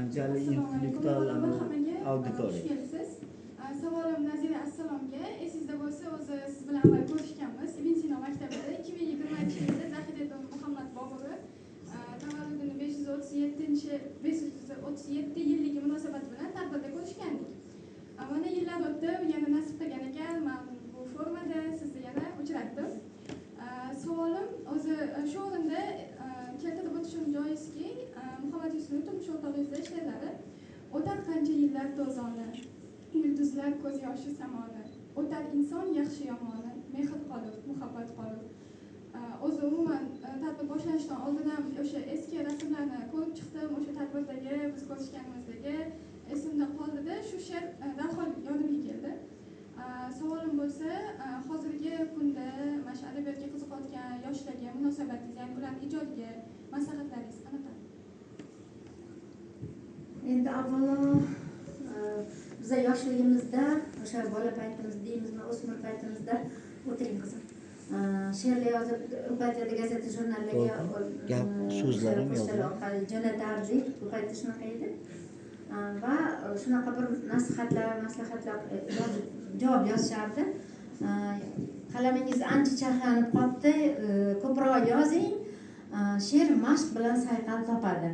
qanchalik intellektual auditoriya. Savolim Nazira Assalomga. Esingizda bo'lsa, o'zi siz bilan avval ko'rishganmiz. Ibn Sino maktabida 2020-yilda Zahireddin Muhammad Bobur tavalludini 537 yilligi munosabati bilan tadbirda ko'rishgandik. Mana yillar o'tib, yana nasib qilgan ekan, men bu formada sizni yana uchratdim. Savolim o'zi shu o'rinda keltirib o'tishim joizki, Muhammad Yusufning turmush o'rtog'ingizda she'rlari o'tar qancha yillar to'zoni, yulduzlar ko'z yoshi samoni, o'tar inson yaxshi yomoni, mehr qolur, muhabbat qolur. O'zi umuman tadbir boshlanishidan oldin ham o'sha eski rasmlarni ko'rib chiqdim, o'sha tadbirdagi biz ko'rishganimizdagi esimda qoldida, shu she'r darhol yodimga keldi. Savolim bo'lsa, hozirgi kunda mana shu adabiyotga qiziqayotgan yoshlarga munosabatingiz, ya'ni ularning ijodiga maslahatlaringiz qanaqa? Endi avvalo biz yoshligimizda, o'sha bola paytimizda deymizmi, o'smir paytimizda o'tiring qizim. She'rlar yozib, u paytda gazeta jurnallarga gap so'zlarim jo'natardik. Bu paytda shunaqa edi. Va shunaqa bir nasihatlar, maslahatlar javob yozishardi. Qalamingiz ancha charxlanib qolibdi, ko'proq yozing, she'r mashq bilan sayqal topadi.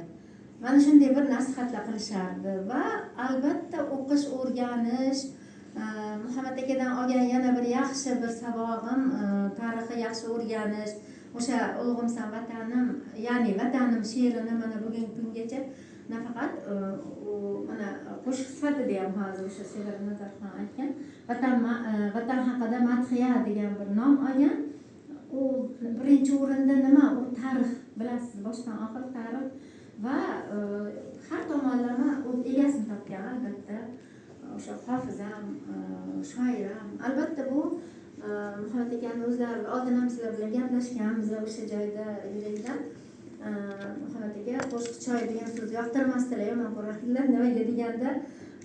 Mana shunday bir nasihatlar qilishardi va albatta o'qish, o'rganish, Muhammad akadan olgan yana bir yaxshi bir sabog'im tarixni yaxshi o'rganish, o'sha ulug'imsan vatanim, ya'ni vatanim she'rini mana bugungi kungacha nafaqat mana qo'shiq sifatida ham hozir o'sha Sevara Nazarxon aytgan vatan haqida madhiya degan bir nom olgan. U birinchi o'rinda nima? U tarix, bilasiz, boshdan oxir tarix va har tomonlama o'z egasini topgan albatta. O'sha hofizam, shoiram. Albatta bu Muhammad akaning o'zlari oldin ham sizlar bilan gaplashganmiz o'sha joyda yuraydan. Muhammad aka qo'shiq choy degan so'zni yoqtirmasdilar, yomon ko'rardilar. Nimaga deganda,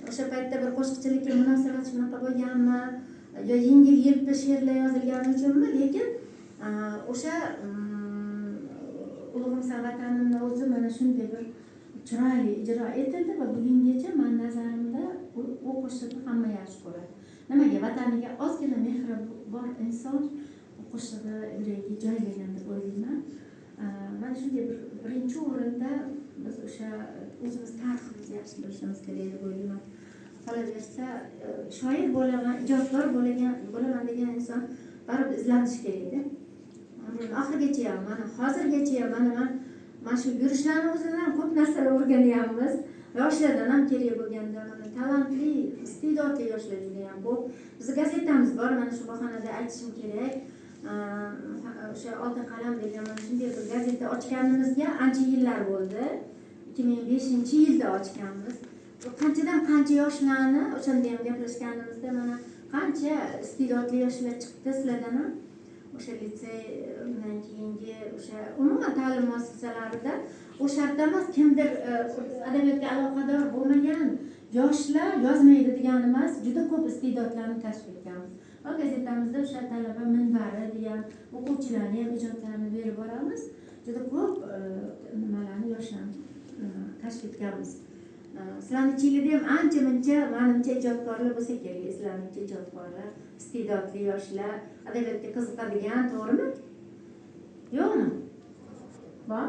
o'sha paytda bir qo'shiqchilikka munosabat shunaqa bo'lganmi, yo yengil yelpi she'rlar yozilgani uchunmi, lekin o'sha ulug'imsan vatanimni o'zi mana shunday bir chiroyli ijro etildi va bugungacha men nazarimda u qo'shiqni hamma yaxshi ko'radi. Nimaga? Vataniga ozgina mehri bor inson qo'shig'i yuragiga joylagan deb o'ylayman. Mana shunday bir birinchi o'rinda biz o'sha o'zimiz tariximizni yaxshi bilishimiz kerak deb o'ylayman. Qolaversa, shoir bo'laman, ijodkor bo'laman degan inson baribir izlanishi kerak-da. Oxirigacha ham, mana hozirgacha ham mana shu yurishlarni o'zidan ham ko'p narsalar o'rganyapmiz. Yoshlardan ham kerak bo'lganda, mana talantli, iste'dodli yoshlar juda ham ko'p. Bizning gazetamiz bor, mana shu bahonada aytishim kerak. O'sha Oltin qalam degan mana shunday bir gazeta ochganimizga ancha yillar bo'ldi. 2005-yilda ochganmiz. Qanchadan qancha yoshlarni o'shanda ham gaplashganimizda mana qancha iste'dodli yoshlar chiqdi sizlardan ham. O'sha litsey, undan keyingi o'sha umuman ta'lim muassasalarida o'sha emas, kimdir adabiyotga aloqador bo'lmagan yoshlar yozmaydi degani emas, juda ko'p iste'dodlarni kashf etganmiz. Va gazetamizda o'sha talaba minbari degan o'quvchilarni ham ijodlarini berib boramiz. Juda ko'p nimalarni yoshlarni kashf etganmiz. Sizlarning ichingizda ham ancha-muncha menimcha ijodkorlar bo'lsa kerak, sizlarning ijodkorlar, iste'dodli yoshlar, adabiyotga qiziqadigan, to'g'rimi? Yo'qmi? Bor?